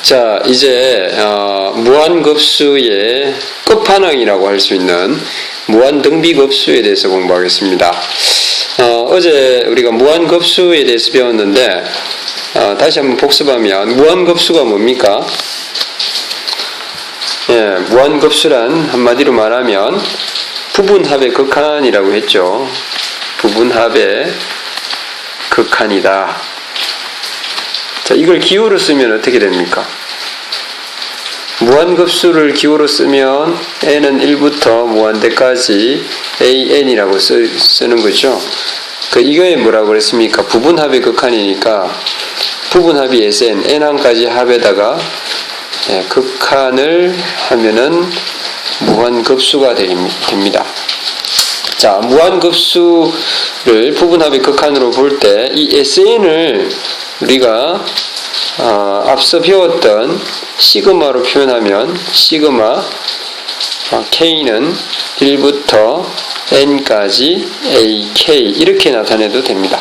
자, 이제 무한급수의 끝판왕이라고 할 수 있는 무한등비급수에 대해서 공부하겠습니다. 어제 우리가 무한급수에 대해서 배웠는데 다시 한번 복습하면 무한급수가 뭡니까? 예, 무한급수란 한마디로 말하면 부분합의 극한이라고 했죠. 부분합의 극한이다. 자, 이걸 기호로 쓰면 어떻게 됩니까? 무한급수를 기호로 쓰면 n은 1부터 무한대까지 an이라고 쓰는 거죠. 이거에 뭐라고 그랬습니까? 부분합의 극한이니까 부분합이 sn, n항까지 합에다가 극한을 하면은 무한급수가 됩니다. 자, 무한급수를 부분합의 극한으로 볼 때 이 sn을 우리가 앞서 배웠던 시그마로 표현하면 시그마 k는 1부터 n까지 ak 이렇게 나타내도 됩니다.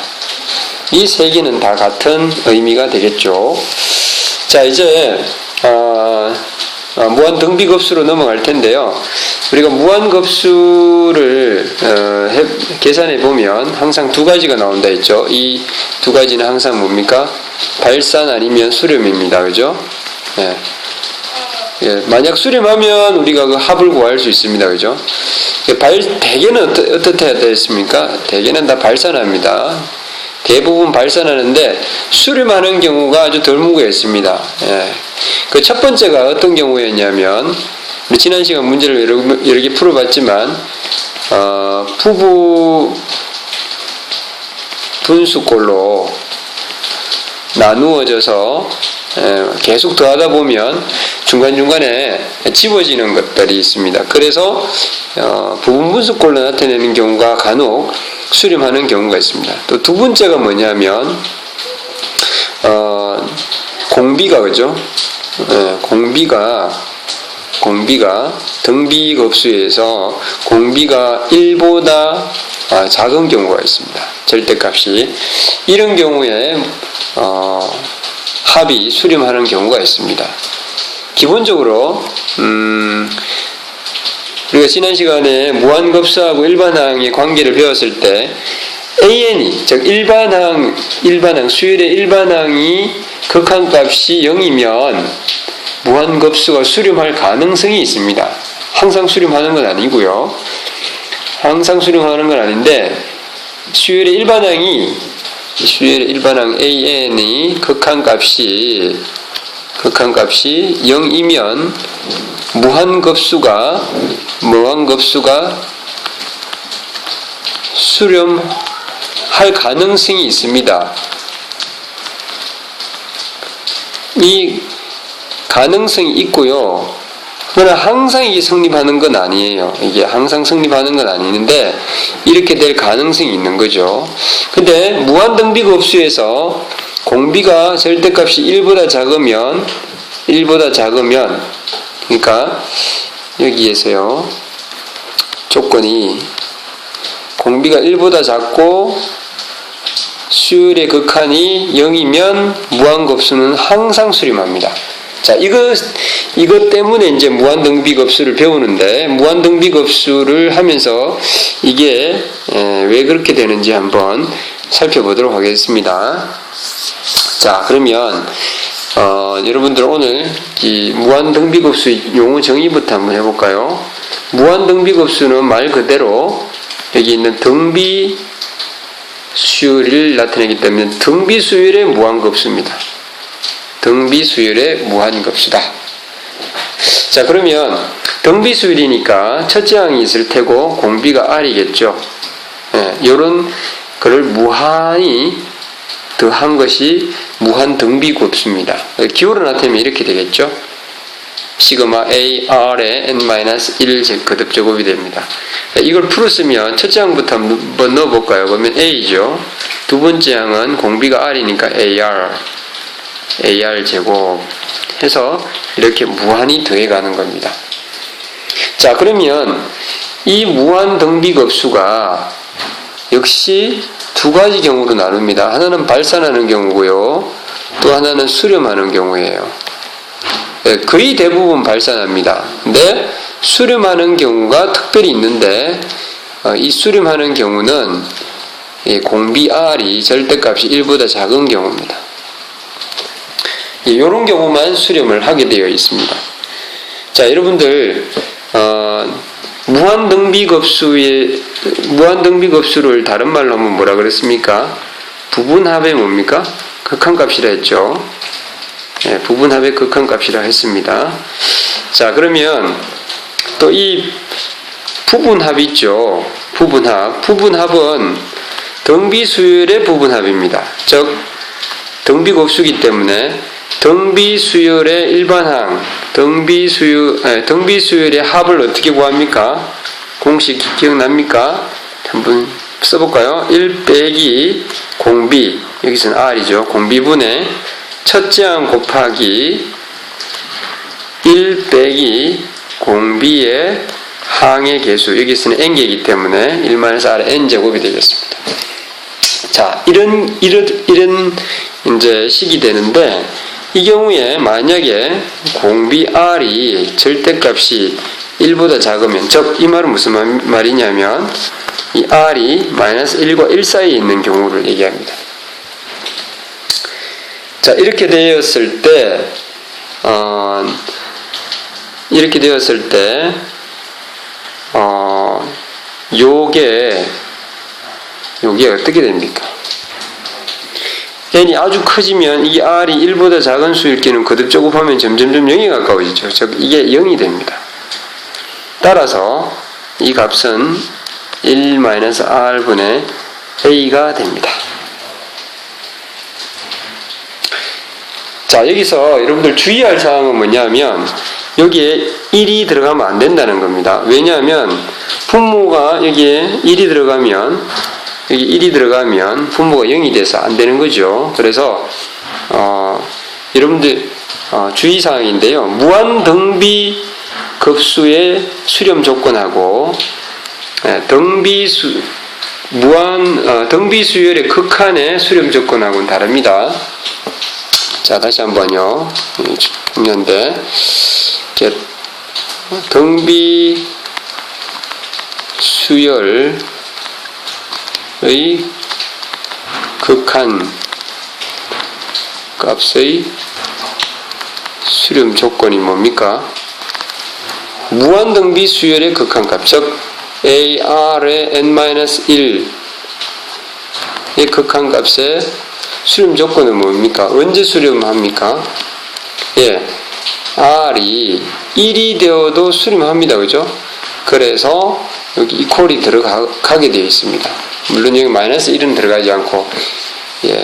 이 세 개는 다 같은 의미가 되겠죠. 자, 이제 무한등비급수로 넘어갈 텐데요. 우리가 무한급수를 계산해 보면 항상 두 가지가 나온다 했죠. 이 두 가지는 항상 뭡니까? 발산 아니면 수렴입니다. 그죠? 예, 만약 수렴하면 우리가 그 합을 구할 수 있습니다. 그죠? 대개는 어떻게 해야 되겠습니까? 대개는 다 발산합니다. 대부분 발산하는데 수렴하는 경우가 아주 드물게 있습니다. 예. 그 첫 번째가 어떤 경우였냐면 지난 시간 문제를 여러 개 풀어봤지만 부부 분수꼴로 나누어져서 계속 더하다 보면 중간중간에 집어지는 것들이 있습니다. 그래서 부분분수꼴로 나타내는 경우가 간혹 수렴하는 경우가 있습니다. 또 두 번째가 뭐냐면 공비가 그죠? 공비가 등비급수에서 공비가 1보다 작은 경우가 있습니다. 절대값이. 이런 경우에 합이 수렴하는 경우가 있습니다. 기본적으로 우리가 지난 시간에 무한급수하고 일반항의 관계를 배웠을 때 an이 즉 일반항 수열의 일반항이 극한값이 0이면 무한급수가 수렴할 가능성이 있습니다. 항상 수렴하는 건 아니고요. 항상 수렴하는 건 아닌데 수열의 일반항 an이 극한값이 0이면 무한급수가 수렴할 가능성이 있습니다. 이 가능성이 있고요. 그러나 항상 이게 성립하는 건 아니에요. 이게 항상 성립하는 건 아니는데 이렇게 될 가능성이 있는 거죠. 근데 무한등비급수에서 공비가 절대값이 1보다 작으면 그러니까 여기에서요. 조건이 공비가 1보다 작고 수열의 극한이 0이면 무한급수는 항상 수렴합니다. 자, 이것 때문에 이제 무한등비급수를 배우는데 무한등비급수를 하면서 이게 왜 그렇게 되는지 한번 살펴보도록 하겠습니다. 자, 그러면 여러분들 오늘 이 무한등비급수 용어 정의부터 한번 해볼까요? 무한등비급수는 말 그대로 여기 있는 등비 수열을 나타내기 때문에 등비수열의 무한급수입니다. 등비수열의 무한급수다. 자, 그러면 등비수열이니까 첫째 항이 있을 테고 공비가 R이겠죠. 요런 거를 무한히 더한 것이 무한등비급수입니다. 기호로 나타내면 이렇게 되겠죠. 시그마 AR의 n-1 거듭 제곱이 됩니다. 이걸 풀었으면 첫째 항부터 한번 넣어볼까요? 그러면 A죠. 두 번째 항은 공비가 R이니까 AR 제곱 해서 이렇게 무한히 더해가는 겁니다. 자, 그러면 이 무한등비급수가 역시 두 가지 경우로 나눕니다. 하나는 발산하는 경우고요. 또 하나는 수렴하는 경우예요. 거의 대부분 발산합니다. 근데 수렴하는 경우가 특별히 있는데 이 수렴하는 경우는 공비 R이 절대값이 1보다 작은 경우입니다. 이런 경우만 수렴을 하게 되어 있습니다. 자, 여러분들 무한등비급수를 다른 말로 하면 뭐라 그랬습니까? 부분합의 뭡니까? 극한값이라 했죠. 부분합의 극한값이라 했습니다. 자, 그러면 또 이 부분합 있죠. 부분합은 등비수열의 부분합입니다. 즉 등비급수이기 때문에 등비수열의 일반항, 등비수열의 합을 어떻게 구합니까? 공식 기억납니까? 한번 써볼까요? 1 빼기 공비, 여기서는 R이죠. 공비분의 첫째 항 곱하기 1 빼기 공비의 항의 개수, 여기서는 n개이기 때문에 1-R n제곱이 되겠습니다. 자, 이런 이제 식이 되는데, 이 경우에 만약에 공비 R이 절대값이 1보다 작으면, 즉 이 말은 무슨 말이냐면 이 R이 -1과 1 사이에 있는 경우를 얘기합니다. 자, 이렇게 되었을 때 요게 어떻게 됩니까? n이 아주 커지면 이 R이 1보다 작은 수일 경우는 거듭 곱하면 점점점 0에 가까워지죠. 즉 이게 0이 됩니다. 따라서 이 값은 1-R분의 A가 됩니다. 자, 여기서 여러분들 주의할 사항은 뭐냐면 여기에 1이 들어가면 안 된다는 겁니다. 왜냐하면 분모가 여기에 1이 들어가면 분모가 0이 돼서 안 되는 거죠. 그래서 여러분들 주의사항인데요. 무한등비급수의 수렴 조건하고 등비수열의 극한의 수렴 조건하고는 다릅니다. 자, 다시 한번요. 중요한데, 등비수열의 극한 값의 수렴 조건이 뭡니까? 무한등비수열의 극한값, 즉 AR의 n-1의 극한값의 수렴 조건은 뭡니까? 언제 수렴합니까? R이 1이 되어도 수렴합니다. 그죠? 그래서 여기 이퀄이 들어가게 되어 있습니다. 물론 여기 -1은 들어가지 않고,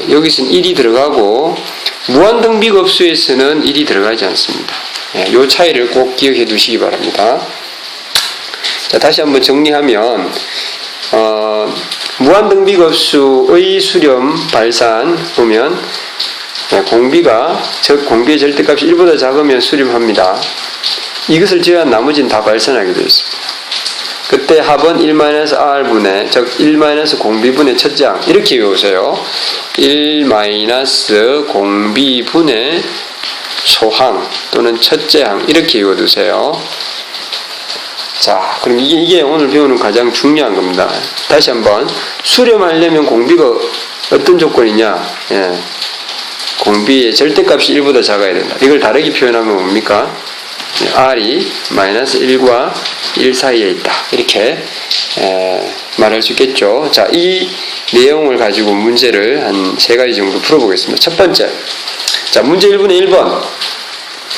여기서는 1이 들어가고, 무한등비급수에서는 1이 들어가지 않습니다. 이 차이를 꼭 기억해 두시기 바랍니다. 자, 다시 한번 정리하면, 무한등비급수의 수렴 발산 보면 공비의 절대값이 1보다 작으면 수렴합니다. 이것을 제외한 나머지는 다 발산하게 되어 있습니다. 그때 합은 1-R분의, 즉 1-공비분의 첫째 항, 이렇게 외우세요. 1-공비분의 소항 또는 첫째 항, 이렇게 외워두세요. 자, 그럼 이게 오늘 배우는 가장 중요한 겁니다. 다시 한번, 수렴하려면 공비가 어떤 조건이냐? 공비의 절대값이 1보다 작아야 된다. 이걸 다르게 표현하면 뭡니까? R이 -1과 1 사이에 있다. 이렇게 말할 수 있겠죠. 자, 이 내용을 가지고 문제를 한 3가지 정도 풀어보겠습니다. 첫 번째, 자, 문제 1번에 1번.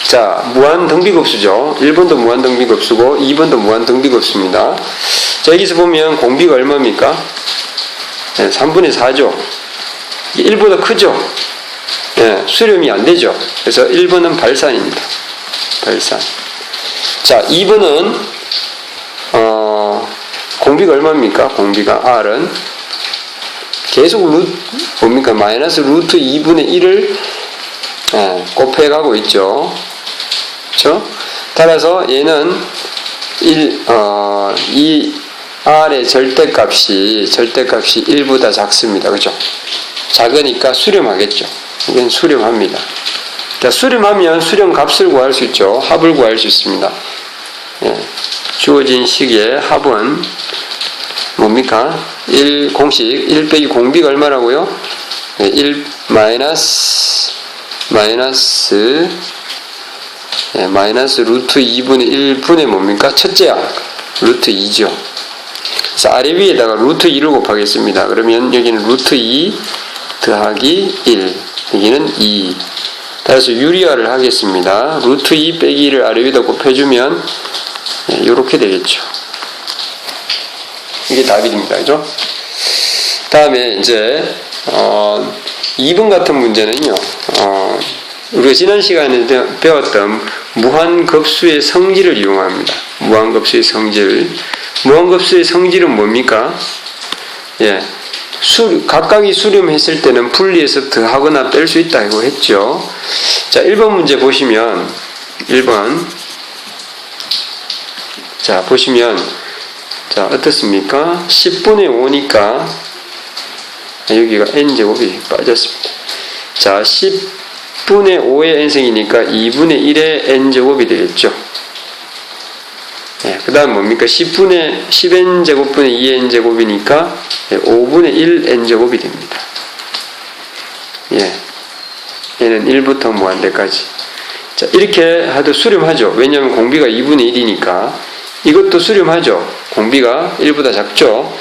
자, 무한등비급수죠. 1번도 무한등비급수고 2번도 무한등비급수입니다. 자, 여기서 보면 공비가 얼마입니까? 3분의 4죠. 1보다 크죠. 수렴이 안 되죠. 그래서 1번은 발산입니다. 발산. 자, 2번은 공비가 얼마입니까? 공비가 R은 계속 뭡니까? -루트 2분의 1을 곱해가고 있죠. 그렇죠? 따라서 얘는 이 R의 절대값이 1보다 작습니다. 그죠? 작으니까 수렴하겠죠. 이건 수렴합니다. 자, 수렴하면 수렴 값을 구할 수 있죠. 합을 구할 수 있습니다. 예. 주어진 식의 합은 뭡니까? 공식 1 빼기 공비가 얼마라고요? 1 마이너스 루트 2분의 1분의 뭡니까? 첫째 항 루트 2죠. 그래서 아래 위에다가 루트 2를 곱하겠습니다. 그러면 여기는 루트 2 더하기 1, 여기는 2. 따라서 유리화를 하겠습니다. 루트 2 빼기 1을 아래 위에다 곱해주면 이렇게 되겠죠. 이게 답이 됩니다. 그죠? 다음에 이제 2번 같은 문제는요. 우리가 지난 시간에 배웠던 무한급수의 성질을 이용합니다. 무한급수의 성질. 무한급수의 성질은 뭡니까? 예. 각각이 수렴했을 때는 분리해서 더하거나 뺄 수 있다 이거 했죠. 자, 1번 문제 보시면 1번 자, 보시면 자, 어떻습니까? 10분의 5니까 여기가 n제곱이 빠졌습니다. 자, 10분의 5의 n승이니까 2분의 1의 n제곱이 되겠죠. 그 다음 뭡니까? 10n제곱분의 2n제곱이니까 5분의 1n제곱이 됩니다. 예. 얘는 1부터 무한대까지. 자, 이렇게 해도 수렴하죠. 왜냐하면 공비가 2분의 1이니까. 이것도 수렴하죠. 공비가 1보다 작죠.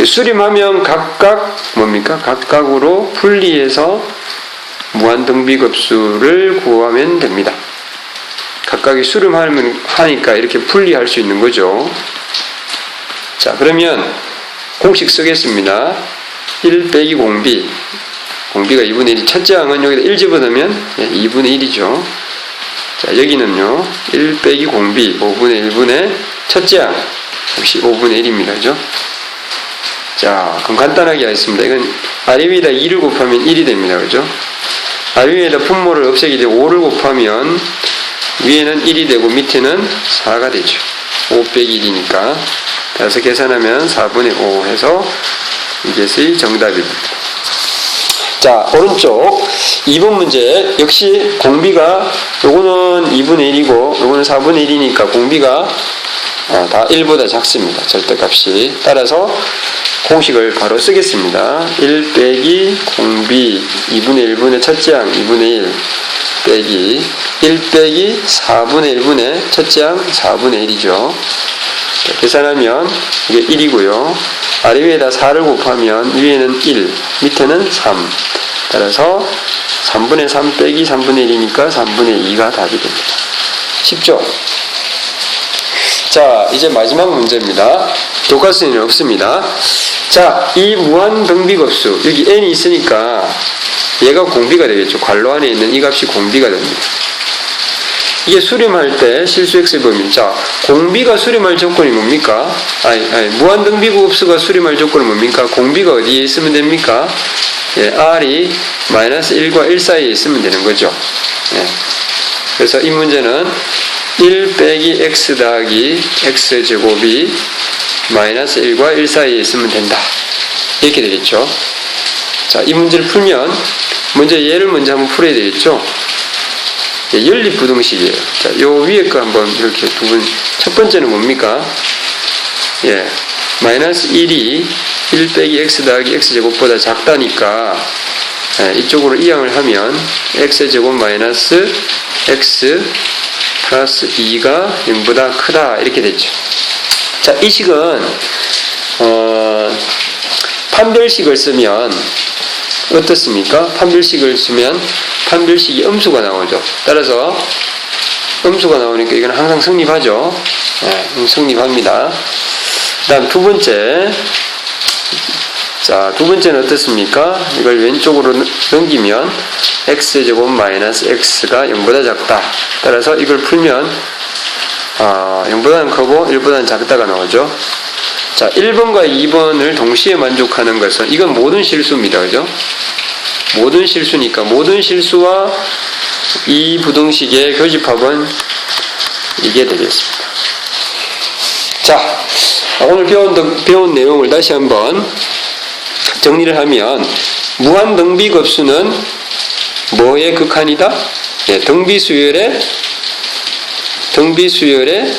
수렴하면 각각 뭡니까? 각각으로 분리해서 무한등비급수를 구하면 됩니다. 각각이 수렴하니까 이렇게 분리할 수 있는 거죠. 자, 그러면 공식 쓰겠습니다. 1 빼기 공비. 공비가 2분의 1이 첫째 항은 여기다 1 집어넣으면 2분의 1이죠. 자, 여기는요. 1 빼기 공비 5분의 1분의 첫째 항 역시 5분의 1입니다. 그죠? 자, 그럼 간단하게 하겠습니다. 이건 아래 위에다 2를 곱하면 1이 됩니다. 그죠? 아래 위에다 분모를 없애기 때문에 5를 곱하면 위에는 1이 되고 밑에는 4가 되죠. 5 빼기 1이니까. 따라서 계산하면 4분의 5 해서 이것이 정답입니다. 자, 오른쪽 2번 문제 역시 공비가 요거는 2분의 1이고 요거는 4분의 1이니까 공비가 다 1보다 작습니다. 절대값이. 따라서 공식을 바로 쓰겠습니다. 1 빼기 공비 2분의 1분의 첫째 항 2분의 1 빼기 1 빼기 4분의 1분의 첫째 항 4분의 1이죠. 계산하면 이게 1이고요. 아래 위에다 4를 곱하면 위에는 1, 밑에는 3. 따라서 3분의 3 빼기 3분의 1이니까 3분의 2가 답이 됩니다. 쉽죠? 자, 이제 마지막 문제입니다. 교과서에는 없습니다. 자, 이 무한등비급수 여기 n이 있으니까 얘가 공비가 되겠죠. 괄호 안에 있는 이 값이 공비가 됩니다. 이게 수렴할 때 실수 x의 범위. 자, 공비가 수렴할 조건이 뭡니까? 무한등비급수가 수렴할 조건은 뭡니까? 공비가 어디에 있으면 됩니까? 예, r이 마이너스 1과 1 사이에 있으면 되는 거죠. 예. 그래서 이 문제는 1 빼기 x 더하기 x제곱이 마이너스 1과 1 사이에 있으면 된다. 이렇게 되겠죠. 자, 이 문제를 풀면 먼저 얘를 먼저 한번 풀어야 되겠죠. 예, 연립부등식이에요. 자, 요 위에 거 한번 이렇게 두 번. 첫 번째는 뭡니까? 예, 마이너스 1이 1 빼기 x 더하기 x제곱보다 작다니까 예, 이쪽으로 이항을 하면 x제곱 마이너스 x 플러스 2가 0보다 크다 이렇게 됐죠. 자, 이 식은 판별식을 쓰면 어떻습니까? 판별식을 쓰면 판별식이 음수가 나오죠. 따라서 음수가 나오니까 이건 항상 성립하죠. 네, 성립합니다. 그 다음 두 번째. 자, 두 번째는 어떻습니까? 이걸 왼쪽으로 넘기면 x제곱 마이너스 x가 0보다 작다. 따라서 이걸 풀면 0보다는 크고 1보다는 작다가 나오죠. 자, 1번과 2번을 동시에 만족하는 것은 이건 모든 실수입니다. 그죠? 모든 실수니까 모든 실수와 이 부등식의 교집합은 이게 되겠습니다. 자, 오늘 배운 내용을 다시 한번 정리를 하면 무한등비급수는 뭐의 극한이다? 예, 등비수열의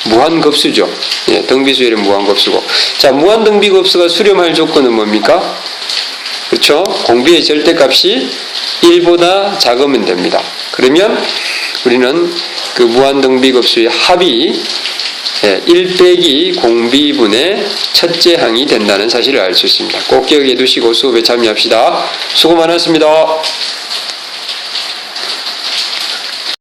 무한급수죠. 예, 등비수열의 무한급수고. 자, 무한등비급수가 수렴할 조건은 뭡니까? 그렇죠? 공비의 절대값이 1보다 작으면 됩니다. 그러면 우리는 그 무한등비급수의 합이 1 빼기 공비분의 첫째 항이 된다는 사실을 알 수 있습니다. 꼭 기억해 두시고 수업에 참여합시다. 수고 많았습니다.